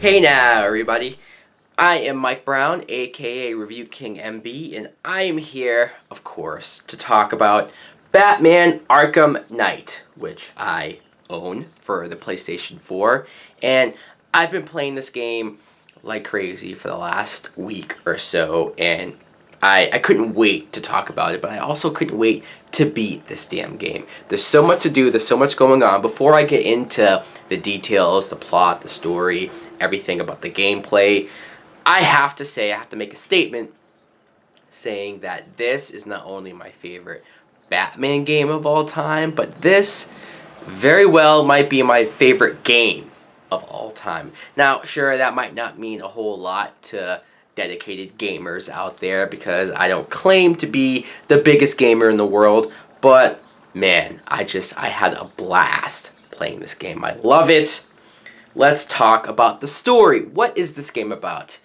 Hey now, everybody. I am Mike Brown, aka ReviewKingMB, and I am here, of course, to talk about Batman Arkham Knight, which I own for the PlayStation 4. And I've been playing this game like crazy for the last week or so, and I couldn't wait to talk about it, but I also couldn't wait to beat this damn game. There's so much to do, there's so much going on. Before I get into the details, the plot, the story, everything about the gameplay, I have to make a statement saying that this is not only my favorite Batman game of all time, but this very well might be my favorite game of all time. Now, sure, that might not mean a whole lot to dedicated gamers out there because I don't claim to be the biggest gamer in the world, but man, I had a blast playing this game. I love it. Let's talk about the story. What is this game about?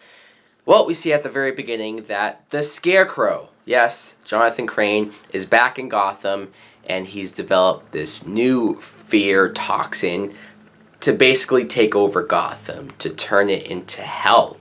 Well, we see at the very beginning that the Scarecrow, yes, Jonathan Crane, is back in Gotham, and he's developed this new fear toxin to basically take over Gotham, to turn it into hell.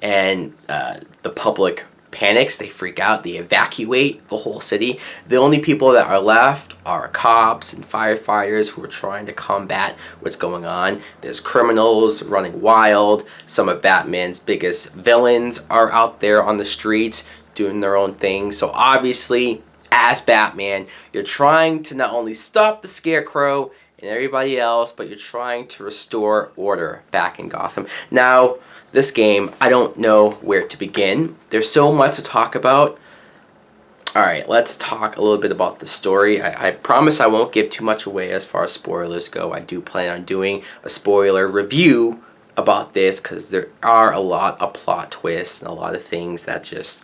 And the public panics, they freak out, they evacuate the whole city. The only people that are left are cops and firefighters who are trying to combat what's going on. There's criminals running wild. Some of Batman's biggest villains are out there on the streets doing their own thing. So obviously, as Batman, you're trying to not only stop the Scarecrow and everybody else, but you're trying to restore order back in Gotham. Now, this game, I don't know where to begin. There's so much to talk about. Alright, let's talk a little bit about the story. I promise I won't give too much away as far as spoilers go. I do plan on doing a spoiler review about this because there are a lot of plot twists and a lot of things that just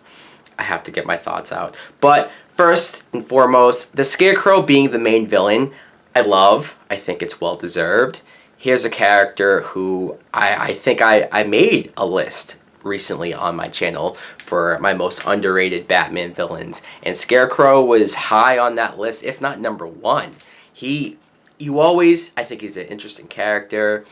I have to get my thoughts out. But first and foremost, the Scarecrow being the main villain, I love. I think it's well deserved. Here's a character who I think I made a list recently on my channel for my most underrated Batman villains, and Scarecrow was high on that list, if not number one. I think he's an interesting character.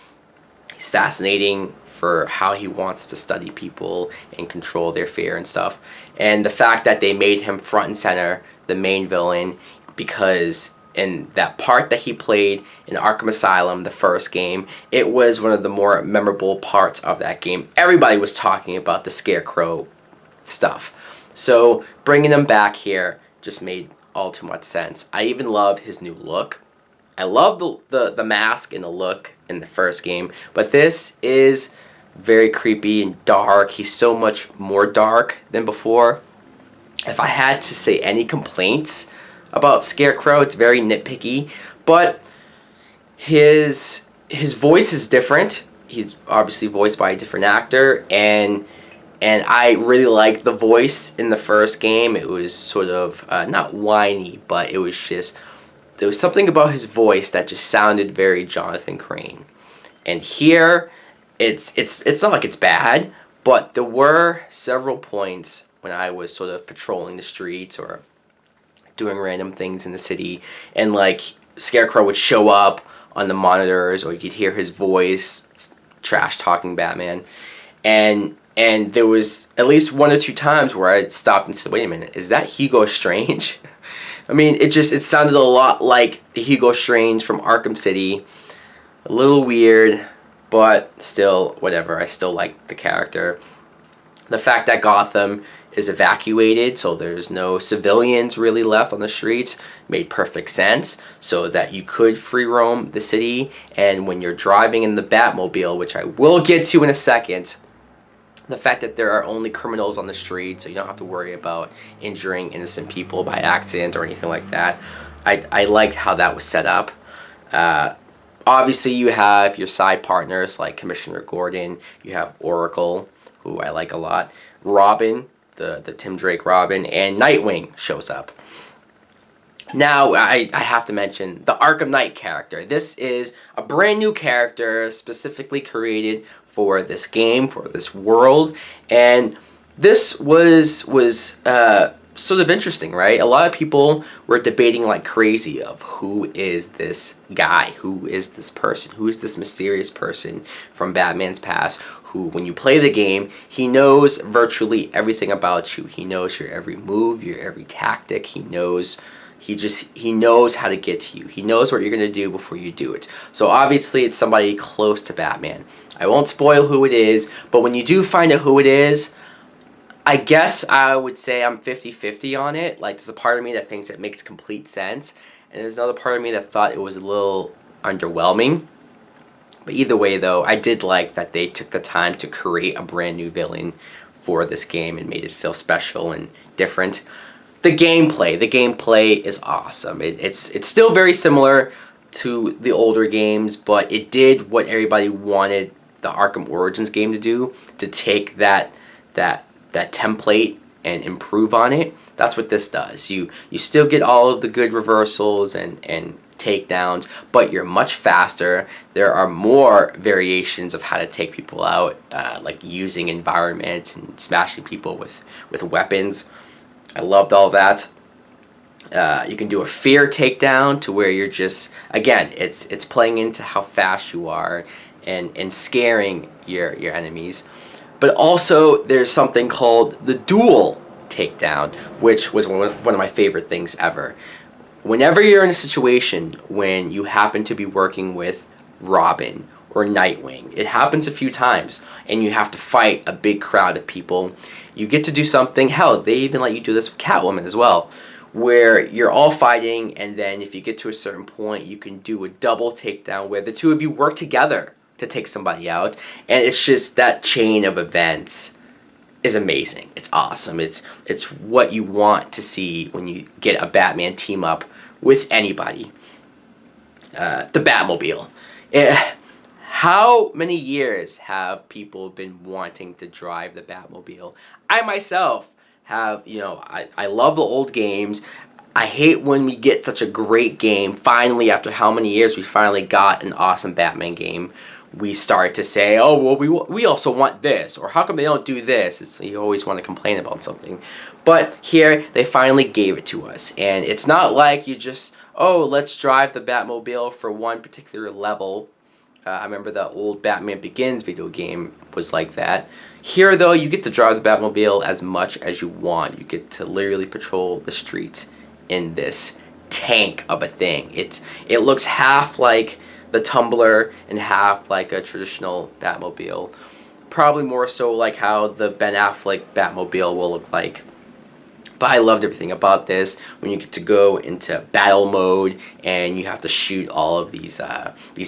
He's fascinating for how he wants to study people and control their fear and stuff. And the fact that they made him front and center, the main villain, because in that part that he played in Arkham Asylum, the first game, it was one of the more memorable parts of that game. Everybody was talking about the Scarecrow stuff. So bringing him back here just made all too much sense. I even love his new look. I love the mask and the look in the first game, but this is very creepy and dark. He's so much more dark than before. If I had to say any complaints about Scarecrow, it's very nitpicky, but his voice is different. He's obviously voiced by a different actor, and I really liked the voice in the first game. It was sort of not whiny, but it was just, there was something about his voice that just sounded very Jonathan Crane. And here, it's not like it's bad, but there were several points when I was sort of patrolling the streets or doing random things in the city, and like Scarecrow would show up on the monitors, or you'd hear his voice trash talking Batman, and there was at least one or two times where I stopped and said, wait a minute, is that Hugo Strange? I mean, it sounded a lot like the Hugo Strange from Arkham City. A little weird, but still whatever. I still like the character. The fact that Gotham is evacuated, so there's no civilians really left on the streets, made perfect sense, so that you could free roam the city. And when you're driving in the Batmobile, which I will get to in a second, the fact that there are only criminals on the street, so you don't have to worry about injuring innocent people by accident or anything like that. I liked how that was set up. Obviously, you have your side partners like Commissioner Gordon, you have Oracle, who I like a lot, Robin, the Tim Drake Robin, and Nightwing shows up. Now, I have to mention the Arkham Knight character. This is a brand new character specifically created for this game, for this world, and this was sort of interesting, right? A lot of people were debating like crazy of who is this guy, who is this person, who is this mysterious person from Batman's past who, when you play the game, he knows virtually everything about you. He knows your every move, your every tactic. He knows how to get to you. He knows what you're going to do before you do it. So obviously it's somebody close to Batman. I won't spoil who it is, but when you do find out who it is, I guess I would say I'm 50-50 on it. Like, there's a part of me that thinks it makes complete sense, and there's another part of me that thought it was a little underwhelming. But either way, though, I did like that they took the time to create a brand new villain for this game and made it feel special and different. The gameplay is awesome. It's still very similar to the older games, but it did what everybody wanted the Arkham Origins game to do, to take that template and improve on it. That's what this does. You still get all of the good reversals and takedowns, but you're much faster. There are more variations of how to take people out, like using environment and smashing people with weapons. I loved all that. You can do a fear takedown to where you're just, again, it's playing into how fast you are and scaring your enemies. But also there's something called the dual takedown, which was one of my favorite things ever. Whenever you're in a situation when you happen to be working with Robin or Nightwing, it happens a few times, and you have to fight a big crowd of people, you get to do something, hell, they even let you do this with Catwoman as well, where you're all fighting, and then if you get to a certain point, you can do a double takedown where the two of you work together to take somebody out, and it's just that chain of events is amazing. It's awesome. It's what you want to see when you get a Batman team up with anybody. The Batmobile. How many years have people been wanting to drive the Batmobile? I myself have, I love the old games. I hate when we get such a great game. Finally, after how many years, we finally got an awesome Batman game. We start to say, oh, well, we also want this, or how come they don't do this? You always want to complain about something. But here, they finally gave it to us. And it's not like you just, oh, let's drive the Batmobile for one particular level. I remember the old Batman Begins video game was like that. Here, though, you get to drive the Batmobile as much as you want. You get to literally patrol the streets in this tank of a thing. It looks half like the Tumbler and half like a traditional Batmobile. Probably more so like how the Ben Affleck Batmobile will look like. But I loved everything about this. When you get to go into battle mode and you have to shoot all of these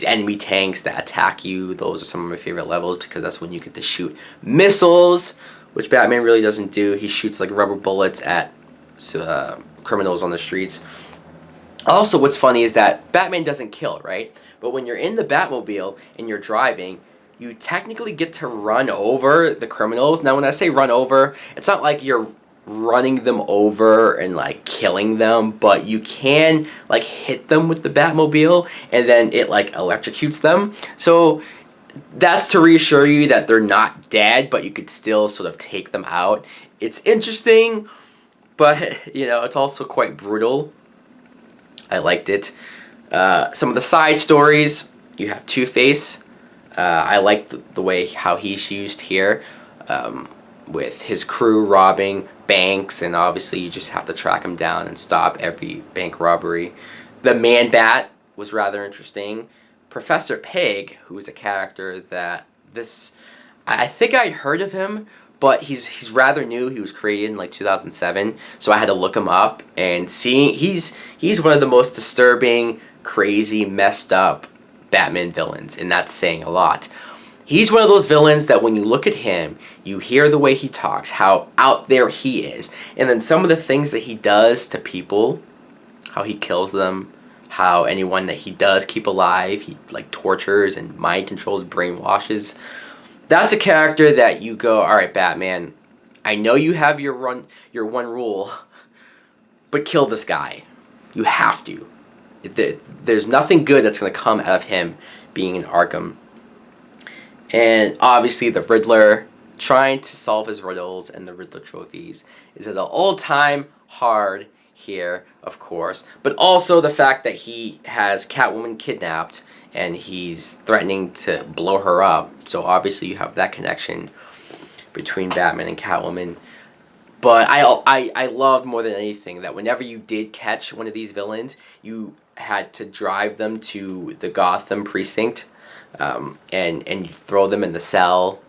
enemy tanks that attack you. Those are some of my favorite levels because that's when you get to shoot missiles, which Batman really doesn't do. He shoots like rubber bullets at criminals on the streets. Also, what's funny is that Batman doesn't kill, right? But when you're in the Batmobile and you're driving, you technically get to run over the criminals. Now, when I say run over, it's not like you're running them over and like killing them, but you can like hit them with the Batmobile and then it like electrocutes them. So that's to reassure you that they're not dead, but you could still sort of take them out. It's interesting, but it's also quite brutal. I liked it. Some of the side stories, you have Two-Face. I like the way how he's used here, with his crew robbing banks, and obviously you just have to track him down and stop every bank robbery. The Man-Bat was rather interesting. Professor Pig, who is a character that I think I heard of him, but he's rather new. He was created in like 2007, so I had to look him up, and he's one of the most disturbing, crazy, messed up Batman villains, and that's saying a lot. He's one of those villains that when you look at him, you hear the way he talks, how out there he is, and then some of the things that he does to people, how he kills them, how anyone that he does keep alive, he like tortures and mind controls, brainwashes. That's a character that you go, all right, Batman, I know you have your one rule, but kill this guy. You have to. There's nothing good that's going to come out of him being in Arkham. And obviously the Riddler, trying to solve his riddles and the Riddler trophies is at an all-time hard here, of course, but also the fact that he has Catwoman kidnapped and he's threatening to blow her up. So obviously you have that connection between Batman and Catwoman. But I loved more than anything that whenever you did catch one of these villains, you had to drive them to the Gotham precinct, and you throw them in the cell.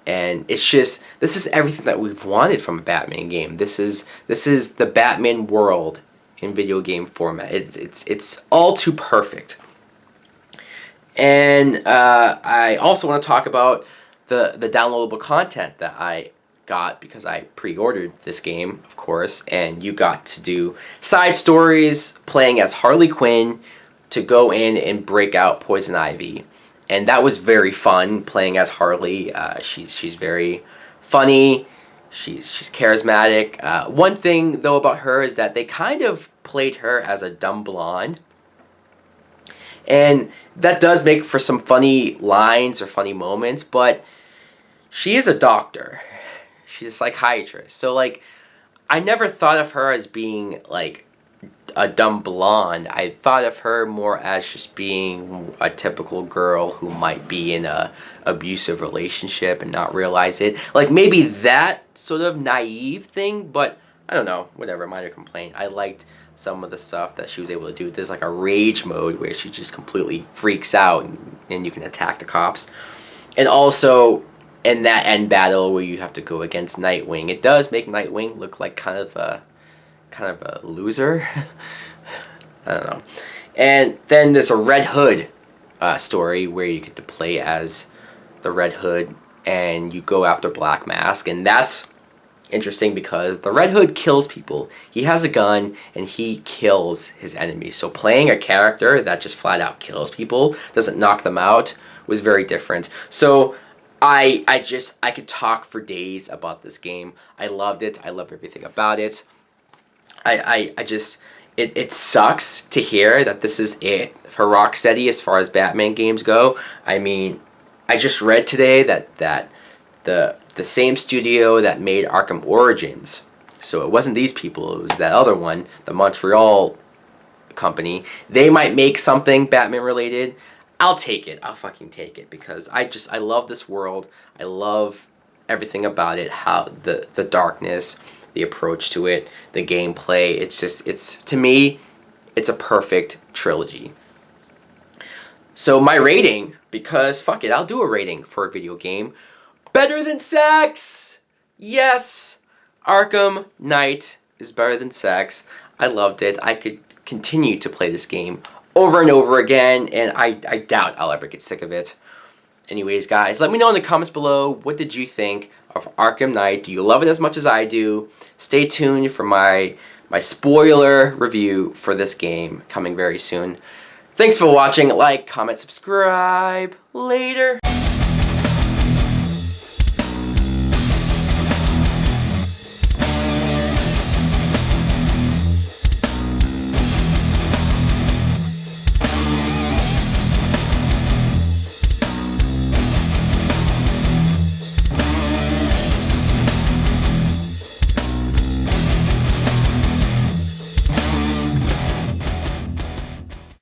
And it's just, this is everything that we've wanted from a Batman game. This is the Batman world in video game format. It's all too perfect. And I also want to talk about the downloadable content that I got because I pre-ordered this game, of course, and you got to do side stories playing as Harley Quinn to go in and break out Poison Ivy. And that was very fun playing as Harley. She's very funny. She's charismatic. One thing though about her is that they kind of played her as a dumb blonde. And that does make for some funny lines or funny moments, but she is a doctor. She's a psychiatrist. So, like, I never thought of her as being, like, a dumb blonde. I thought of her more as just being a typical girl who might be in a abusive relationship and not realize it. Like, maybe that sort of naive thing, but I don't know. Whatever, minor complaint. I liked some of the stuff that she was able to do. There's, like, a rage mode where she just completely freaks out and you can attack the cops. And also, in that end battle where you have to go against Nightwing, it does make Nightwing look like kind of a loser. I don't know. And then there's a Red Hood story where you get to play as the Red Hood and you go after Black Mask, and that's interesting because the Red Hood kills people. He has a gun and he kills his enemies. So playing a character that just flat out kills people, doesn't knock them out, was very different. So I could talk for days about this game. I loved it. I love everything about it. It sucks to hear that this is it for Rocksteady as far as Batman games go. I mean, I just read today that the same studio that made Arkham Origins, so it wasn't these people, it was that other one, the Montreal company, they might make something Batman related. I'll take it. I'll fucking take it because I love this world. I love everything about it, how the darkness, the approach to it, the gameplay. It's to me, it's a perfect trilogy. So my rating, because fuck it, I'll do a rating for a video game. Better than sex! Yes! Arkham Knight is better than sex. I loved it. I could continue to play this game over and over again, and I doubt I'll ever get sick of it. Anyways, guys, let me know in the comments below, what did you think of Arkham Knight? Do you love it as much as I do? Stay tuned for my spoiler review for this game coming very soon. Thanks for watching. Like, comment, subscribe. Later.